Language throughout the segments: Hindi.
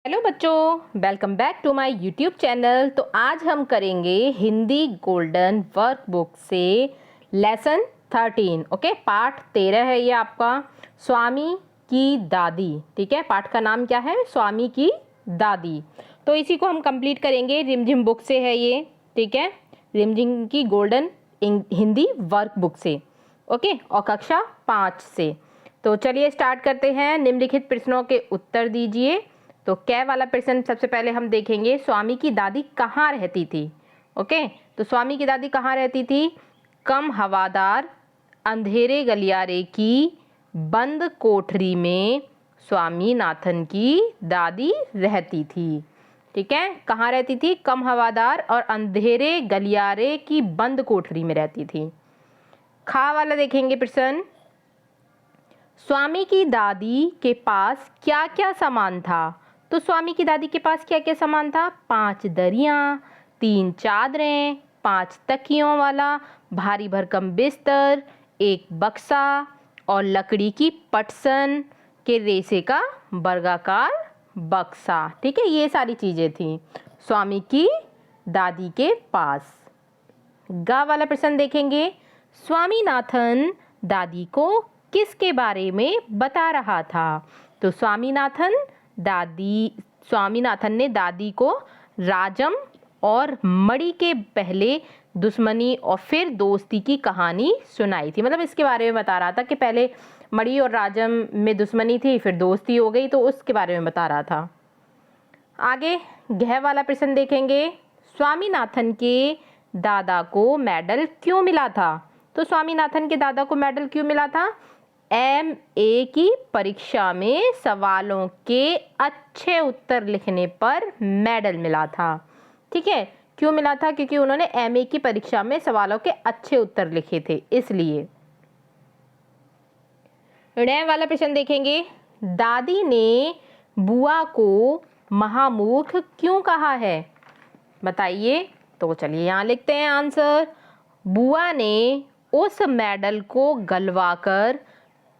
हेलो बच्चों, welcome back to my YouTube channel. तो आज हम करेंगे हिंदी गोल्डन वर्कबुक से लेसन 13। ओके, पाठ 13 है ये आपका, स्वामी की दादी। ठीक है, पाठ का नाम क्या है? स्वामी की दादी। तो इसी को हम कंप्लीट करेंगे, रिमझिम बुक से है ये। ठीक है, रिमझिम की गोल्डन हिंदी वर्कबुक से। ओके, और कक्षा 5 से। तो चलिए स्टार्ट करते हैं। निम्नलिखित प्रश्नों के उत्तर दीजिए। तो कै वाला प्रश्न सबसे पहले हम देखेंगे, स्वामी की दादी कहाँ रहती थी? ओके, तो स्वामी की दादी कहाँ रहती थी? कम हवादार अंधेरे गलियारे की बंद कोठरी में स्वामीनाथन की दादी रहती थी। ठीक है, कहाँ रहती थी? कम हवादार और अंधेरे गलियारे की बंद कोठरी में रहती थी। खा वाला देखेंगे प्रश्न, स्वामी की दादी के पास क्या क्या सामान था? तो स्वामी की दादी के पास क्या क्या सामान था? 5 दरियां, 3 चादरें, 5 तकियों वाला भारी भरकम बिस्तर, 1 बक्सा और लकड़ी की पटसन के रेशे का वर्गाकार बक्सा। ठीक है, ये सारी चीज़ें थी स्वामी की दादी के पास। गा वाला प्रश्न देखेंगे, स्वामीनाथन दादी को किसके बारे में बता रहा था? तो स्वामीनाथन ने दादी को राजम और मणि के पहले दुश्मनी और फिर दोस्ती की कहानी सुनाई थी। मतलब इसके बारे में बता रहा था कि पहले मणि और राजम में दुश्मनी थी, फिर दोस्ती हो गई, तो उसके बारे में बता रहा था। आगे गह वाला प्रश्न देखेंगे, स्वामीनाथन के दादा को मेडल क्यों मिला था? तो स्वामीनाथन के दादा को मेडल क्यों मिला था? MA की परीक्षा में सवालों के अच्छे उत्तर लिखने पर मेडल मिला था। ठीक है, क्यों मिला था? क्योंकि उन्होंने MA की परीक्षा में सवालों के अच्छे उत्तर लिखे थे, इसलिए। ऋण वाला प्रश्न देखेंगे, दादी ने बुआ को महामूर्ख क्यों कहा है? बताइए। तो चलिए यहाँ लिखते हैं आंसर। बुआ ने उस मेडल को गलवाकर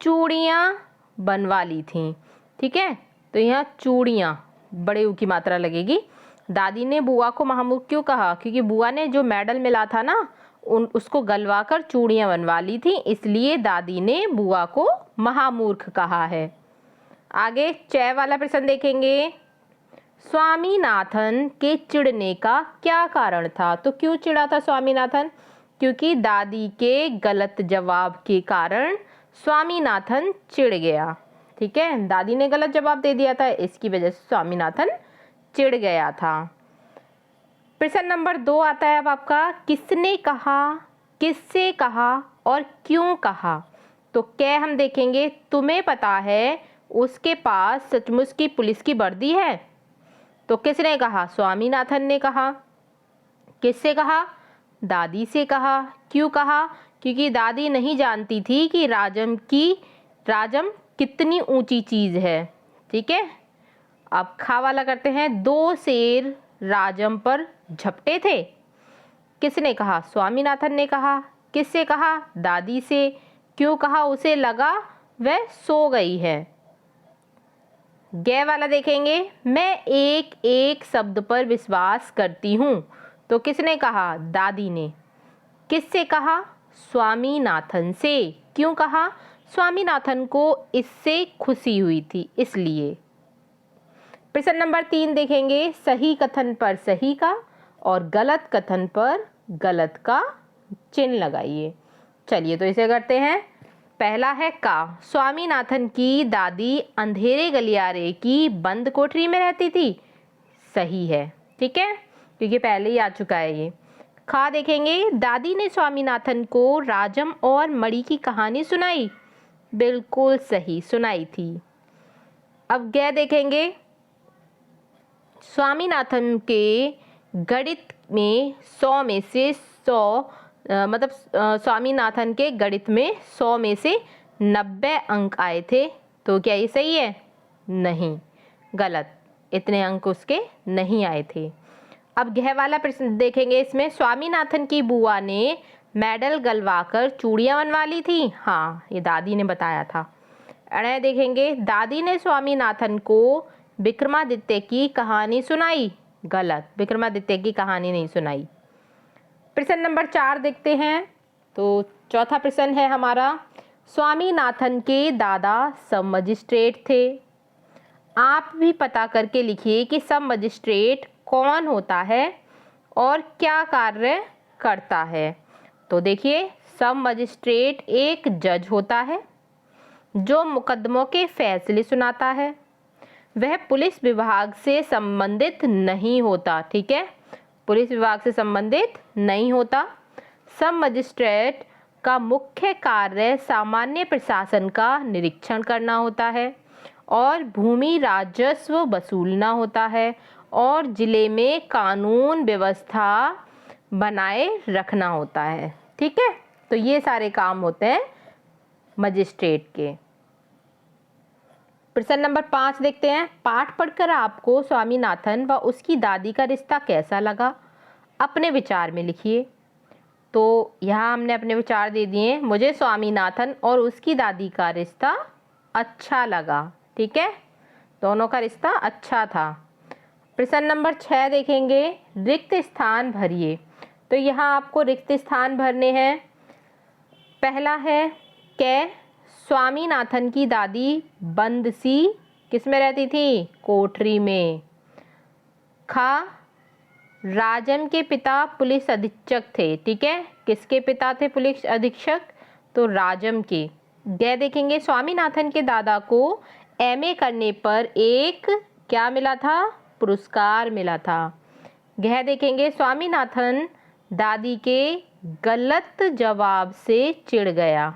चूड़ियाँ बनवा ली थीं। ठीक है, तो यहाँ चूड़ियाँ बड़े ऊ की मात्रा लगेगी। दादी ने बुआ को महामूर्ख क्यों कहा? क्योंकि बुआ ने जो मेडल मिला था ना, उसको गलवाकर चूड़ियाँ बनवा ली थी, इसलिए दादी ने बुआ को महामूर्ख कहा है। आगे च वाला प्रश्न देखेंगे, स्वामीनाथन के चिढ़ने का क्या कारण था? तो क्यों चिढ़ा था स्वामीनाथन? क्योंकि दादी के गलत जवाब के कारण स्वामीनाथन चिढ़ गया। ठीक है, दादी ने गलत जवाब दे दिया था, इसकी वजह से स्वामीनाथन चिढ़ गया था। प्रश्न नंबर 2 आता है अब आपका, किसने कहा, किससे कहा और क्यों कहा? तो क्या हम देखेंगे, तुम्हें पता है उसके पास सचमुच की पुलिस की वर्दी है? तो किसने कहा? स्वामीनाथन ने कहा। किससे कहा? दादी से कहा। क्यों कहा? क्योंकि दादी नहीं जानती थी कि राजम कितनी ऊंची चीज है। ठीक है, अब खा वाला करते हैं, 2 शेर राजम पर झपटे थे। किसने कहा? स्वामीनाथन ने कहा। किससे कहा? दादी से। क्यों कहा? उसे लगा वह सो गई है। गे वाला देखेंगे, मैं एक एक शब्द पर विश्वास करती हूँ। तो किसने कहा? दादी ने। किससे कहा? स्वामीनाथन से। क्यों कहा? स्वामीनाथन को इससे खुशी हुई थी, इसलिए। प्रश्न नंबर 3 देखेंगे, सही कथन पर सही का और गलत कथन पर गलत का चिन्ह लगाइए। चलिए तो इसे करते हैं। पहला है का, स्वामीनाथन की दादी अंधेरे गलियारे की बंद कोठरी में रहती थी। सही है, ठीक है, क्योंकि पहले ही आ चुका है ये। खा देखेंगे, दादी ने स्वामीनाथन को राजम और मणि की कहानी सुनाई। बिल्कुल सही, सुनाई थी। अब गे देखेंगे, स्वामीनाथन के गणित में 100 में से 100 स्वामीनाथन के गणित में 100 में से 90 अंक आए थे। तो क्या ये सही है? नहीं, गलत, इतने अंक उसके नहीं आए थे। अब गह वाला प्रश्न देखेंगे, इसमें स्वामीनाथन की बुआ ने मेडल गलवाकर चूड़ियाँ बनवा ली थी। हाँ, ये दादी ने बताया था। अरे देखेंगे, दादी ने स्वामीनाथन को विक्रमादित्य की कहानी सुनाई। गलत, विक्रमादित्य की कहानी नहीं सुनाई। प्रश्न नंबर 4 देखते हैं। तो चौथा प्रश्न है हमारा, स्वामीनाथन के दादा सब मजिस्ट्रेट थे। आप भी पता करके लिखिए कि सब मजिस्ट्रेट कौन होता है और क्या कार्य करता है। तो देखिए, सब मजिस्ट्रेट एक जज होता है जो मुकदमों के फैसले सुनाता है। वह पुलिस विभाग से संबंधित नहीं होता। ठीक है, पुलिस विभाग से संबंधित नहीं होता। सब मजिस्ट्रेट का मुख्य कार्य सामान्य प्रशासन का निरीक्षण करना होता है और भूमि राजस्व वसूलना होता है और जिले में कानून व्यवस्था बनाए रखना होता है। ठीक है, तो ये सारे काम होते हैं मजिस्ट्रेट के। प्रश्न नंबर 5 देखते हैं। पाठ पढ़कर आपको स्वामीनाथन व उसकी दादी का रिश्ता कैसा लगा, अपने विचार में लिखिए। तो यहाँ हमने अपने विचार दे दिए। मुझे स्वामीनाथन और उसकी दादी का रिश्ता अच्छा लगा। ठीक है, दोनों का रिश्ता अच्छा था। प्रश्न नंबर 6 देखेंगे, रिक्त स्थान भरिए। तो यहाँ आपको रिक्त स्थान भरने हैं। पहला है कै, स्वामीनाथन की दादी बंद सी किस में रहती थी, कोठरी में। खा, राजम के पिता पुलिस अधीक्षक थे। ठीक है, किसके पिता थे पुलिस अधीक्षक, तो राजम के। ग देखेंगे, स्वामीनाथन के दादा को एमए करने पर एक क्या मिला था, पुरस्कार मिला था। घ देखेंगे, स्वामीनाथन दादी के गलत जवाब से चिढ़ गया।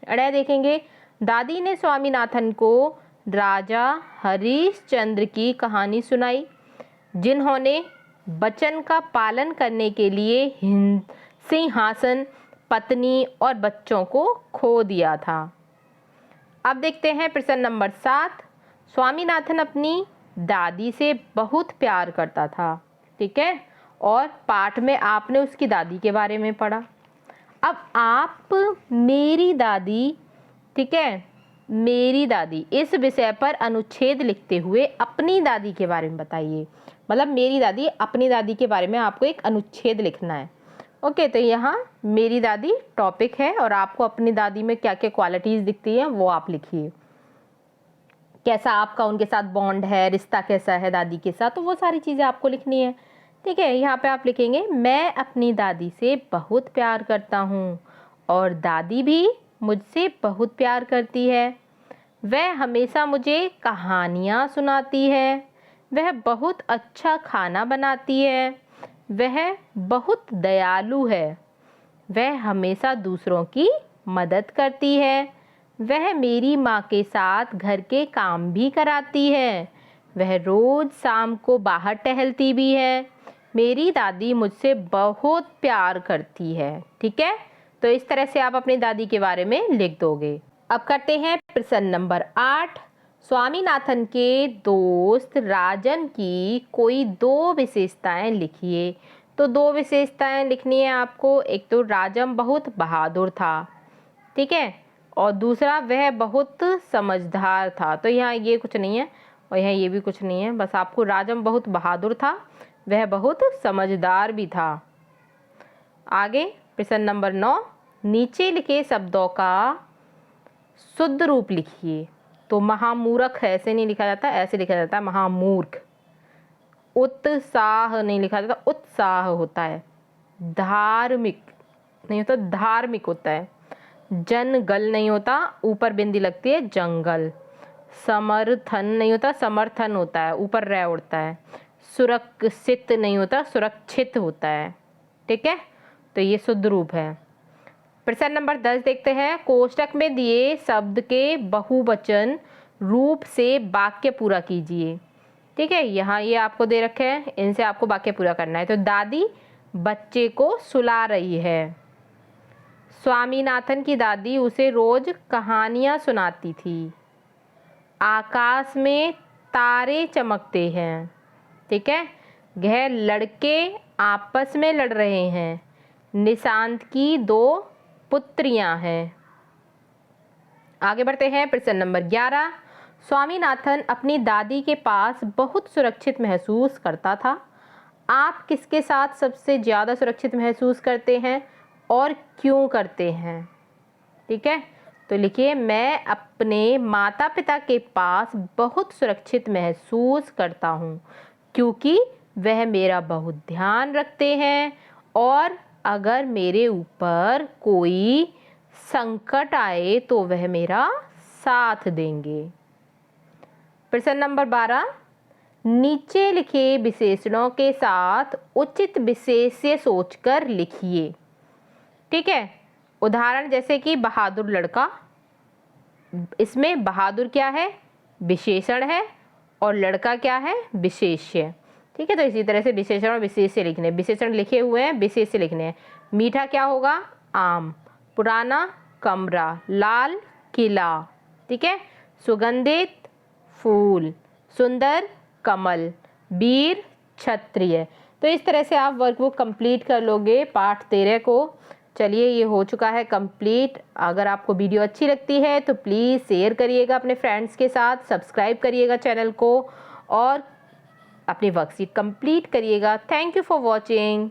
अड़ देखेंगे, दादी ने स्वामीनाथन को राजा हरिश्चंद्र की कहानी सुनाई जिन्होंने वचन का पालन करने के लिए सिंहासन, पत्नी और बच्चों को खो दिया था। अब देखते हैं प्रश्न नंबर 7। स्वामीनाथन अपनी दादी से बहुत प्यार करता था। ठीक है, और पाठ में आपने उसकी दादी के बारे में पढ़ा। अब आप मेरी दादी, ठीक है, मेरी दादी इस विषय पर अनुच्छेद लिखते हुए अपनी दादी के बारे में बताइए। मतलब मेरी दादी, अपनी दादी के बारे में आपको एक अनुच्छेद लिखना है। ओके, तो यहाँ मेरी दादी टॉपिक है और आपको अपनी दादी में क्या क्या क्वालिटीज़ दिखती हैं वो आप लिखिए। कैसा आपका उनके साथ बॉन्ड है, रिश्ता कैसा है दादी के साथ, तो वो सारी चीज़ें आपको लिखनी है। ठीक है, यहाँ पे आप लिखेंगे, मैं अपनी दादी से बहुत प्यार करता हूँ और दादी भी मुझसे बहुत प्यार करती है। वह हमेशा मुझे कहानियाँ सुनाती है। वह बहुत अच्छा खाना बनाती है। वह बहुत दयालु है। वह हमेशा दूसरों की मदद करती है। वह मेरी माँ के साथ घर के काम भी कराती है। वह रोज़ शाम को बाहर टहलती भी है। मेरी दादी मुझसे बहुत प्यार करती है। ठीक है, तो इस तरह से आप अपनी दादी के बारे में लिख दोगे। अब करते हैं प्रश्न नंबर 8। स्वामीनाथन के दोस्त राजन की कोई 2 विशेषताएं लिखिए। तो 2 विशेषताएं लिखनी है आपको। एक तो राजम बहुत बहादुर था, ठीक है, और दूसरा वह बहुत समझदार था। तो यहाँ ये कुछ नहीं है और यहाँ ये भी कुछ नहीं है, बस आपको राजम बहुत बहादुर था, वह बहुत समझदार भी था। आगे प्रश्न नंबर 9, नीचे लिखे शब्दों का शुद्ध रूप लिखिए। तो महामूर्ख ऐसे नहीं लिखा जाता, ऐसे लिखा जाता है महामूर्ख। उत्साह नहीं लिखा जाता, उत्साह होता है। धार्मिक नहीं होता, धार्मिक होता है। जनगल नहीं होता, ऊपर बिंदी लगती है जंगल। समर्थन नहीं होता, समर्थन होता है, ऊपर रै उड़ता है। सुरक्षित नहीं होता, सुरक्षित होता है। ठीक है, तो ये शुद्ध रूप है। प्रश्न नंबर 10 देखते हैं। कोष्टक में दिए शब्द के बहुवचन रूप से वाक्य पूरा कीजिए। ठीक है, यहाँ ये आपको दे रखे हैं, इनसे आपको वाक्य पूरा करना है। तो दादी बच्चे को सुला रही है। स्वामीनाथन की दादी उसे रोज कहानियाँ सुनाती थी। आकाश में तारे चमकते हैं। ठीक है, वह लड़के आपस में लड़ रहे हैं। निशांत की 2 पुत्रियां हैं। आगे बढ़ते हैं प्रश्न नंबर 11। स्वामीनाथन अपनी दादी के पास बहुत सुरक्षित महसूस करता था। आप किसके साथ सबसे ज़्यादा सुरक्षित महसूस करते हैं और क्यों करते हैं? ठीक है, तो लिखिए मैं अपने माता पिता के पास बहुत सुरक्षित महसूस करता हूँ क्योंकि वह मेरा बहुत ध्यान रखते हैं और अगर मेरे ऊपर कोई संकट आए तो वह मेरा साथ देंगे। प्रश्न नंबर 12, नीचे लिखे विशेषणों के साथ उचित विशेष्य सोचकर लिखिए। ठीक है, उदाहरण जैसे कि बहादुर लड़का, इसमें बहादुर क्या है? विशेषण है और लड़का क्या है? विशेष्य। ठीक है, तो इसी तरह से विशेषण और विशेष्य लिखने, विशेषण लिखे हुए हैं, विशेष्य लिखने हैं। मीठा क्या होगा? आम। पुराना कमरा, लाल किला। ठीक है, सुगंधित फूल, सुंदर कमल, वीर क्षत्रिय। तो इस तरह से आप वर्कबुक कंप्लीट कर लोगे पाठ 13 को। चलिए, ये हो चुका है कंप्लीट। अगर आपको वीडियो अच्छी लगती है तो प्लीज़ शेयर करिएगा अपने फ्रेंड्स के साथ, सब्सक्राइब करिएगा चैनल को और अपनी वर्कशीट कंप्लीट करिएगा। Thank you for watching.